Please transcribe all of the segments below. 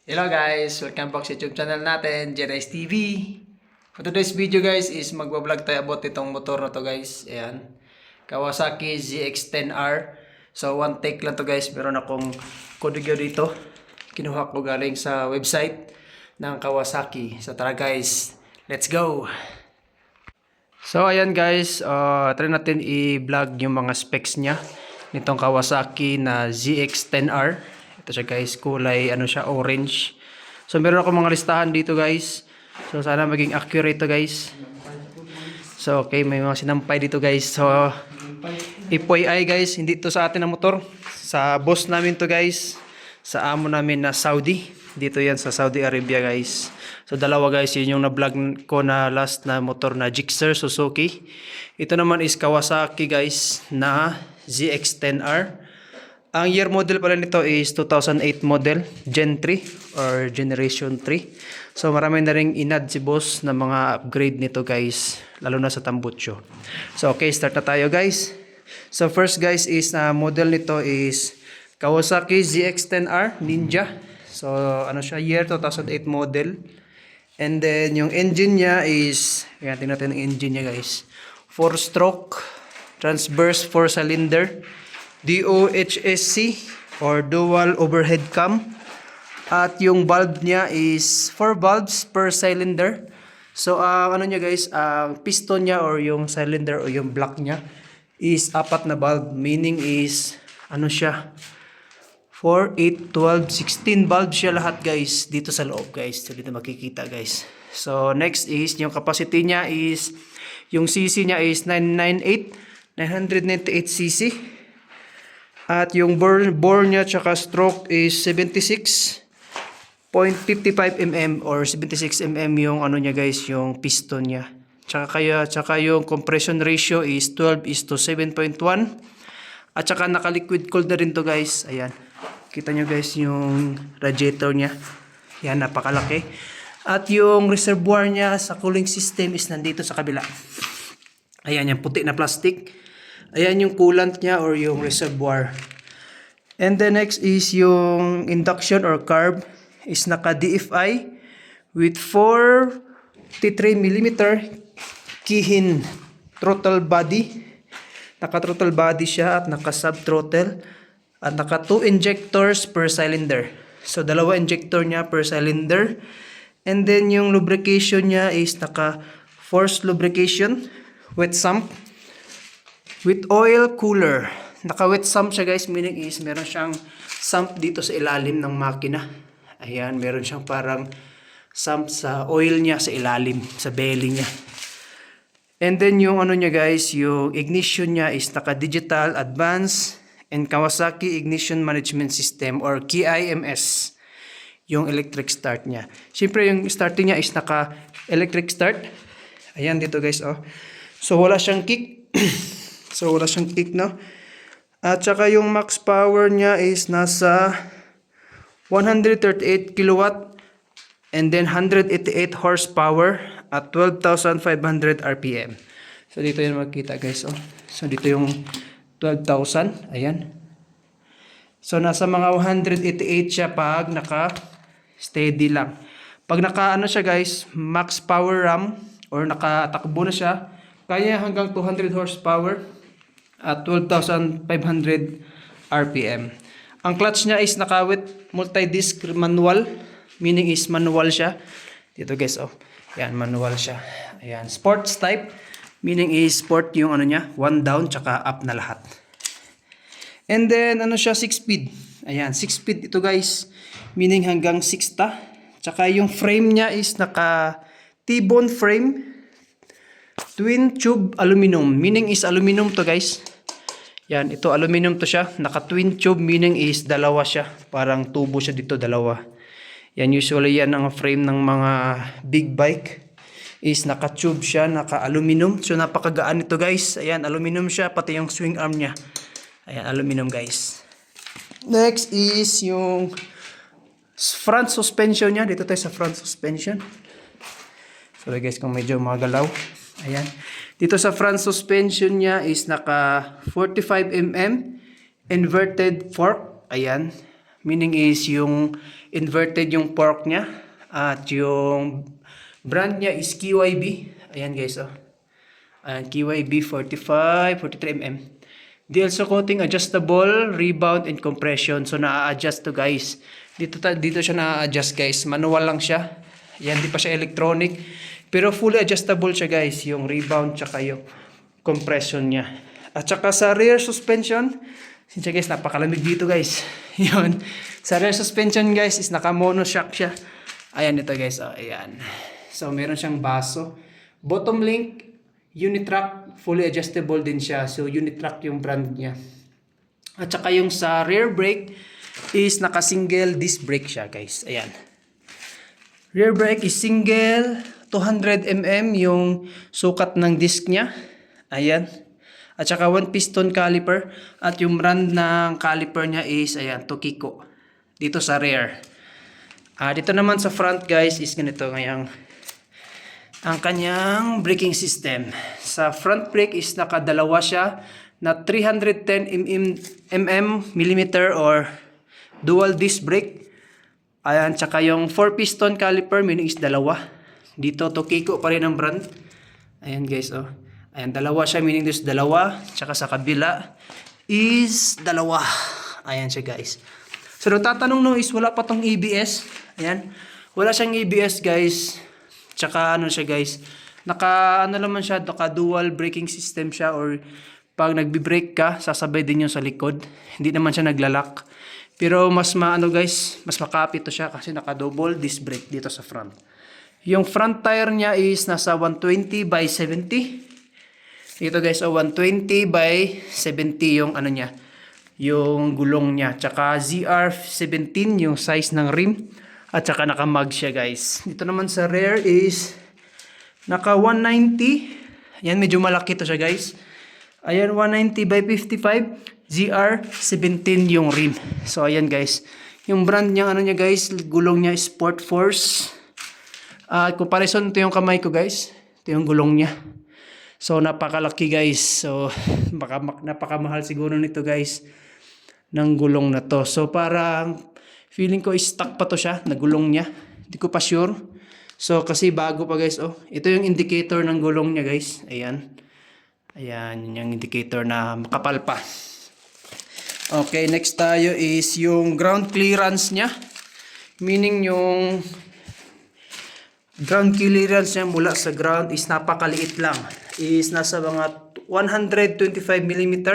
Hello guys! Welcome back sa YouTube channel natin, Jedi's TV. For today's video guys is magbablog tayo about itong motor na to guys. Ayan. Kawasaki ZX-10R. So one take lang to guys. Meron akong kodegyo dito. Kinuha ko galing sa website ng Kawasaki. So tara guys, let's go! So ayan guys, try natin i-vlog yung mga specs niya nitong Kawasaki na ZX-10R. Ito siya guys, kulay ano siya, orange. So meron ako mga listahan dito guys. So sana maging accurate to guys. So okay, may mga sinampay dito guys. So FYI guys, hindi to sa atin ang motor. Sa boss namin to guys. Sa amo namin na Saudi. Dito yan sa Saudi Arabia guys. So dalawa guys, yun yung na-vlog ko na last na motor na Gixxer Suzuki. Ito naman is Kawasaki guys na ZX-10R. Ang year model pala nito is 2008 model, Gen 3 or Generation 3. So marami na ring inad si boss na mga upgrade nito guys, lalo na sa tambutso. So okay, start na tayo guys. So first guys is model nito is Kawasaki ZX-10R Ninja. So ano siya, year 2008 model. And then yung engine niya is, ayan, tingnan natin ang engine niya guys. 4-stroke, transverse 4-cylinder. DOHSC or dual overhead cam. At yung bulb niya is 4 bulbs per cylinder. So ano niya guys, ang piston niya or yung cylinder or yung block niya is 4 na bulb, meaning is ano siya, 4, 8, 12, 16 bulbs siya lahat guys dito sa loob guys. So dito makikita guys. So next is yung capacity niya is, yung cc niya is 998 cc. At yung bore niya tsaka stroke is 76.55 mm or 76 mm yung ano niya guys, yung piston niya. Tsaka yung compression ratio is 12:7.1. At tsaka naka-liquid cooled na rin to guys. Ayan. Kita nyo guys yung radiator niya. Yan, napakalaki. At yung reservoir niya sa cooling system is nandito sa kabila. Ayan, yung puti na plastic. Ayan yung coolant niya or yung reservoir. And the next is yung induction or carb is naka DFI with 43mm Kihin throttle body. Naka throttle body siya at naka sub throttle. At naka 2 injectors per cylinder. So dalawa injector niya per cylinder. And then yung lubrication niya is naka forced lubrication, wet sump with oil cooler. Naka-wet sump siya guys, meaning is meron siyang sump dito sa ilalim ng makina. Ayan, meron siyang parang sump sa oil niya sa ilalim, sa belly niya. And then yung ano niya guys, yung ignition niya is naka-digital, advanced, and Kawasaki Ignition Management System or KIMS. Yung electric start niya. Siyempre yung starting niya is naka-electric start. Ayan dito guys, oh. So wala siyang kick. So wala siyang kick, no? At saka yung max power niya is nasa 138 kilowatt and then 188 horsepower at 12,500 RPM. So dito yung makikita guys, oh. So dito yung 12,000, ayan. So nasa mga 188 siya pag naka steady lang. Pag naka ano siya guys, max power RAM or nakatakbo na siya, kaya hanggang 200 horsepower at 12,500 RPM. Ang clutch niya is naka-with multi-disc manual, meaning is manual siya. Dito guys, oh. Yan, manual siya. Ayan, sports type, meaning is sport yung ano niya, 1 down tsaka up na lahat. And then ano siya, 6-speed. Ayan, 6-speed ito guys, meaning hanggang 6 Tsaka yung frame niya is naka T-bone frame, twin tube aluminum, meaning is aluminum to guys. Yan, ito aluminum to siya. Naka twin tube, meaning is dalawa siya. Parang tubo siya dito, dalawa. Yan, usually yan ang frame ng mga big bike. Is naka tube siya, naka aluminum. So napakagaan ito guys. Ayan, aluminum siya, pati yung swing arm niya. Ayan, aluminum guys. Next is yung front suspension niya. Dito tayo sa front suspension. Sorry guys kung medyo magalaw. Ayan. Dito sa front suspension niya is naka 45 mm inverted fork. Ayan. Meaning is yung inverted yung fork niya. At yung brand niya is KYB. Ayan guys, oh. Ayan, KYB 45, 43mm. DLSO coating, adjustable, rebound, and compression. So, na-adjust to guys. Dito siya na-adjust guys. Manual lang siya. Ayan, di pa siya electronic. Pero fully adjustable siya guys. Yung rebound, tsaka yung compression niya. At saka sa rear suspension, siya guys, napakalamig dito guys. Yun. Sa rear suspension guys, is naka-monoshock siya. Ayan ito guys, oh, ayan. So, meron siyang baso. Bottom link, Unitrack, fully adjustable din siya. So, Unitrack yung brand niya. At saka yung sa rear brake is naka-single disc brake siya guys. Ayan. Rear brake is single, 200mm yung sukat ng disc niya. Ayan. At saka 1 piston caliper. At yung brand ng caliper niya is, ayan, Tokiko. Dito sa rear. Dito naman sa front guys is ganito ngayang ang kanyang braking system. Sa front brake is nakadalawa siya na 310mm or dual disc brake. Ayan, tsaka yung 4 piston caliper meaning is dalawa. Dito Tokiko pa rin ang brand. Ayan guys, oh. Ayan, dalawa siya meaning is dalawa. Tsaka sa kabila is dalawa. Ayan siya guys. So, tatanong no is wala pa tong ABS. Ayan. Wala siyang ABS guys. Tsaka ano siya guys. Naka dual braking system siya, or pag nagbi-brake ka, sasabay din yung sa likod. Hindi naman siya naglalak. Pero mas guys, mas makapit to siya kasi naka double disc brake dito sa front. Yung front tire niya is nasa 120 by 70. Ito guys, 120 by 70 yung ano niya, yung gulong niya. Tsaka ZR17 yung size ng rim. At saka naka-mag siya guys. Dito naman sa rear is naka 190. Yan, medyo malaki to siya guys. Ayan, 190 by 55. ZR17 yung rim. So ayan guys. Yung brand niya, ano niya guys, gulong niya is Sport Force. Comparison, ito yung kamay ko guys. Ito yung gulong niya. So napakalaki guys. So napakamahal siguro nito guys ng gulong na to. So parang feeling ko stuck pa to siya, nagulong niya. Hindi ko pa sure. So kasi bago pa guys, oh. Ito yung indicator ng gulong niya guys. Ayan. Ayan, yun yung indicator na makapal pa. Okay, next tayo is yung ground clearance niya. Meaning yung ground clearance niya mula sa ground is napakaliit lang. Is nasa mga 125mm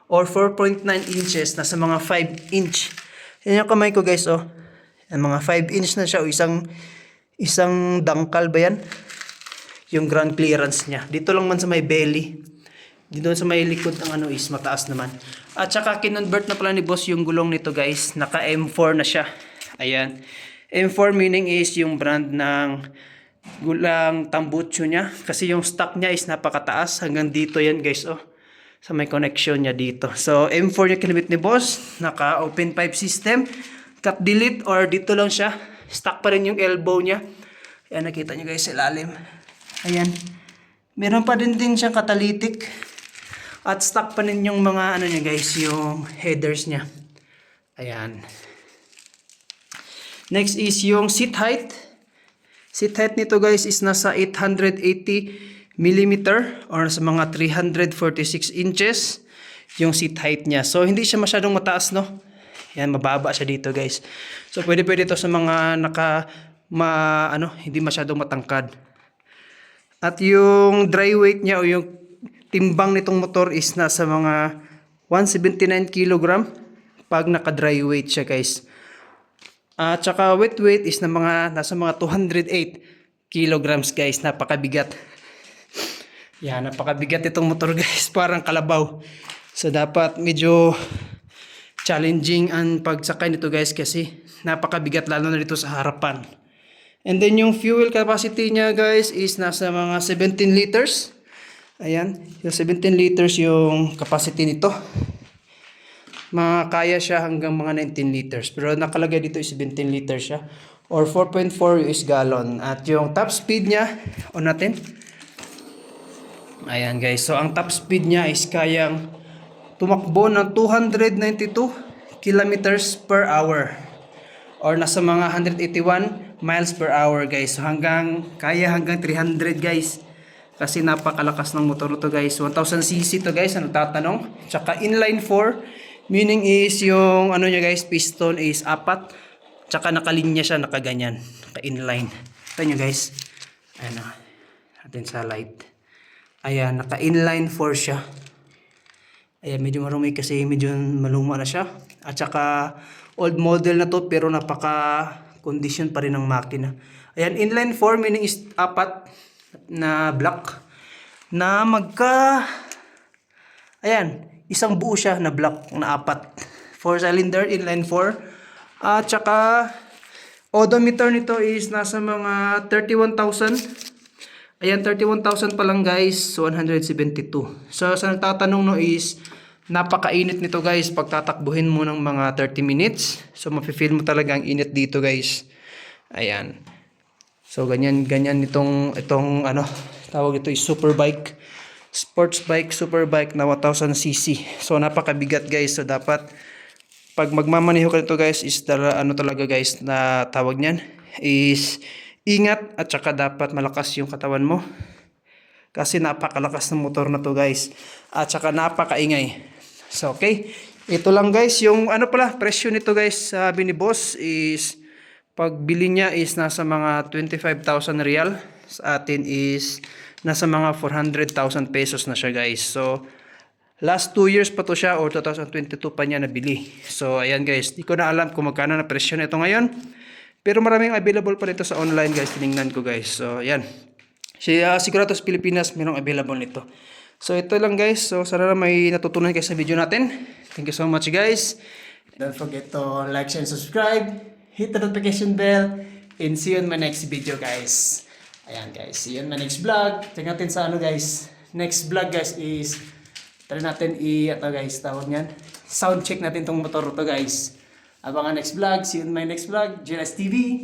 or 4.9 inches. Nasa mga 5 inch. Yan yung kamay ko guys, oh. Yan, mga 5 inch na siya, o isang dangkal ba yan? Yung ground clearance niya. Dito lang man sa may belly. Dito sa may likod ng ano is mataas naman. At saka kinonvert na pala ni boss yung gulong nito guys. Naka M4 na siya. Ayan. M4 meaning is yung brand ng gulang tambucho niya. Kasi yung stock niya is napakataas. Hanggang dito yan guys, oh. Sa may connection niya dito. So, M4 niya kinabit ni boss. Naka open pipe system. Cut delete or dito lang siya. Stuck pa rin yung elbow niya. Ayan, nakita niyo guys sa ilalim. Ayan. Meron pa din siyang catalytic. At stuck pa rin yung mga ano niya guys, yung headers niya. Ayan. Next is yung seat height. Seat height nito guys is nasa 880mm or sa mga 346 inches yung seat height niya. So hindi siya masyadong mataas, no? Yan, mababa siya dito guys. So pwede ito sa mga hindi masyadong matangkad. At yung dry weight niya o yung timbang nitong motor is nasa mga 179 kg pag naka-dry weight siya guys. At saka wet weight is nasa mga 208 kilograms guys. Napakabigat. Yan, napakabigat itong motor guys. Parang kalabaw. So dapat medyo challenging ang pagsakay nito guys kasi napakabigat lalo na dito sa harapan. And then yung fuel capacity niya guys is nasa mga 17 liters. Ayan, yung 17 liters yung capacity nito. Makakaya siya hanggang mga 19 liters. Pero nakalagay dito is 17 liters siya. Or 4.4 US gallon. At yung top speed niya, on natin. Ayan guys, so ang top speed niya is kayang tumakbo ng 292 kilometers per hour. Or nasa mga 181 miles per hour guys. So kaya hanggang 300 guys. Kasi napakalakas ng motor to guys. 1000cc to guys, ano tatanong? Tsaka inline 4, meaning is yung ano niya guys, piston is 4. Tsaka nakalinya siya, nakaganyan. Naka-inline. Ito nyo guys. Ayan na. Natin sa light. Ayan, naka-inline 4 siya. Ayan, medyo marumi kasi medyo maluma na siya. At saka old model na to pero napaka-condition pa rin ng makina. Ayan, inline 4 meaning is 4 na block na ayan, isang buo siya na block na 4. 4-cylinder, inline 4. At saka odometer nito is nasa mga 31,000. Ayan, 31,000 pa lang guys. So 172. So sa nagtatanong no is napakainit nito guys pag tatakbuhin mo ng mga 30 minutes. So mafe-feel mo talaga ang init dito guys. Ayan. So ganyan itong ano tawag ito is superbike. Sports bike, superbike na 1000cc. So napakabigat guys. So dapat pag magmamaneho ka nito guys is ano talaga guys na tawag niyan is ingat at saka dapat malakas yung katawan mo. Kasi napakalakas ng motor na to guys. At saka napakaingay. So okay. Ito lang guys yung ano pala presyo nito guys sabi ni boss is pagbili niya is nasa mga 25,000 real. Sa atin is nasa mga 400,000 pesos na siya guys. So last 2 years pa to siya or 2022 pa niya nabili. So ayan guys, di ko na alam kung magkano na presyo nito ngayon. Pero maraming available pa nito sa online guys, tiningnan ko guys. So ayan. Sigurado sa Pilipinas mayroong available nito. So ito lang guys. So sana na may natutunan kayo sa video natin. Thank you so much guys. Don't forget to like, share, and subscribe. Hit the notification bell. And see you in my next video guys. Ayan guys, see you in my next vlog. Check natin sa ano guys. Next vlog guys is try natin guys, tawag niyan. Sound check natin tong motor to guys. Abangan next vlog. See you in my next vlog. JRS TV.